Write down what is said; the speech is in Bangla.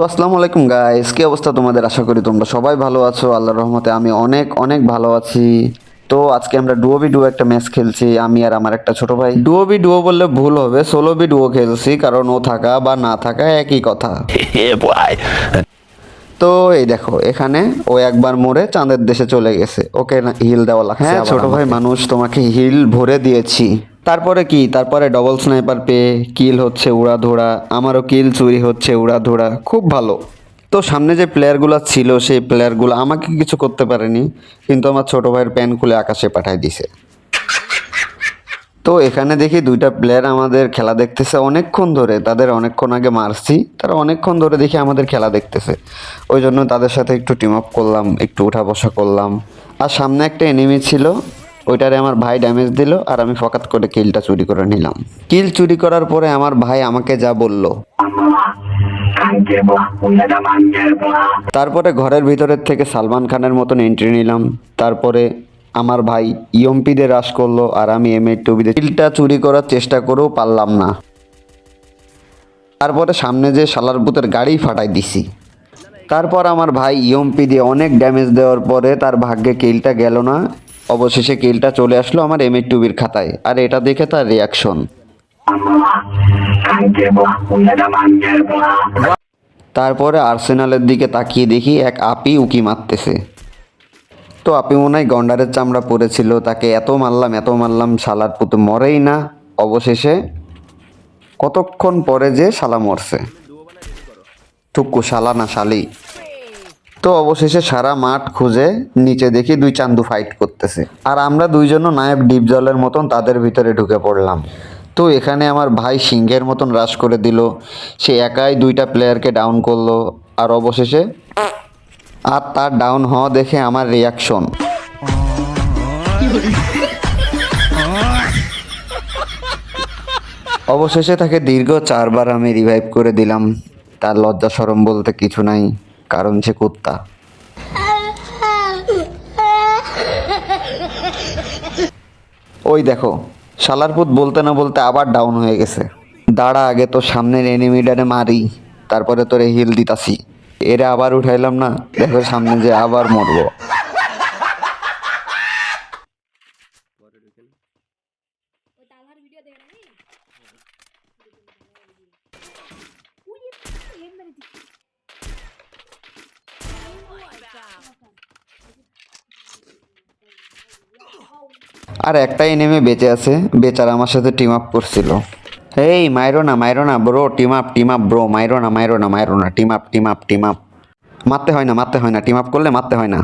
তো আসসালামু আলাইকুম গাইস, কি অবস্থা তোমাদের? আশা করি তোমরা সবাই ভালো আছো। আল্লাহর রহমতে আমি অনেক অনেক ভালো আছি। তো আজকে আমরা ডুও বি ডুও একটা ম্যাচ খেলছি, আমি আর আমার একটা ছোট ভাই। ডুও বি ডুও বললে ভুল হবে, সোলো বি ডুও খেলছি, কারণ ও থাকা বা না থাকা একই কথা। তো এই দেখো, এখানে ও একবার মরে চাঁদের দেশে চলে গেছে, ওকে হিল দেওয়া লাগছে। হ্যাঁ ছোট ভাই মানুষ, তোমাকে হিল ভরে দিয়েছি। তারপরে কি, তারপরে ডবল স্নাইপার পেয়ে কিল হচ্ছে উড়াধুরা, আমারও কিল চুরি হচ্ছে উড়াধুরা, খুব ভালো। তো সামনে যে প্লেয়ারগুলো ছিল সেই প্লেয়ারগুলো আমাকে কিছু করতে পারেনি, কিন্তু আমার ছোট ভাইয়ের প্যান খুলে আকাশে পাঠায় দিছে। তো এখানে দেখি দুইটা প্লেয়ার আমাদের খেলা দেখতেছে অনেকক্ষণ ধরে, তাদের অনেকক্ষণ আগে মারছি, তারা অনেকক্ষণ ধরে দেখি আমাদের খেলা দেখতেছে। ওই জন্য তাদের সাথে একটু টিম আপ করলাম, একটু উঠা বসা করলাম। আর সামনে একটা এনিমি ছিল, ওইটারে আমার ভাই ড্যামেজ দিল, আর আমি ফকাত করে কিলটা চুরি করে নিলাম। কিল চুরি করার পরে আমার ভাই আমাকে যা বলল, তারপরে ঘরের ভিতরের থেকে সালমান খানের মতন এন্ট্রি নিলাম। তারপরে আমার ভাই ইএমপি দিয়ে রাশ করলো, আর আমি M8 দিয়ে কিলটা চুরি করার চেষ্টা করেও পারলাম না। তারপরে সামনে যে শালার পুতের গাড়ি ফাটাই দিছি। তারপর আমার ভাই ইএমপি দিয়ে অনেক ড্যামেজ দেওয়ার পরে তার ভাগ্যে কিলটা গেল না। অবশেষে কিলটা চলে আসলো আমার M8 খাতায়, আর এটা দেখে তার রিয়াকশন। তারপরে আর্সেনালের দিকে তাকিয়ে দেখি এক আপি উকি মারতেছে। তো আপি মনে হয় গন্ডারের চামড়া পড়েছিল, তাকে এত মারলাম শালার পুতো মরেই না। অবশেষে কতক্ষণ পরে যে শালা মরছে, থুক্কু শালা না শালি। তো অবশেষে সারা মাঠ খুঁজে নিচে দেখি দুই চান্দু ফাইট করতেছে, আর আমরা দুইজনও নায়ক ডিপ জলের মতন তাদের ভিতরে ঢুকে পড়লাম। তো এখানে আমার ভাই সিংহের মতন রাশ করে দিল, সে একাই দুইটা প্লেয়ারকে ডাউন করলো। আর অবশেষে আর তার ডাউন হওয়া দেখে আমার রিয়াকশন। অবশেষে তাকে দীর্ঘ 4বার আমি রিভাইভ করে দিলাম। তার লজ্জা শরম বলতে কিছু নাই, কারণ সে কুত্তা। ওই দেখো, শালার পুত বলতে না বলতে আবার ডাউন হয়ে গেছে। দাঁড়া, আগে তো সামনের এনিমিডারে মারি, তারপরে তোরে হিল দিতাছি। এরা আবার উঠাইলাম না, দেখো সামনে যে আবার মরবো। আর একটাই নেমে বেঁচে আছে, বেচারা আমার সাথে টিম আপ করছিল। এই মাইরো না ব্রো, টিম আপ ব্রো, মাইরো না, টিম আপ। মারতে হয় না, টিম আপ করলে মারতে হয় না।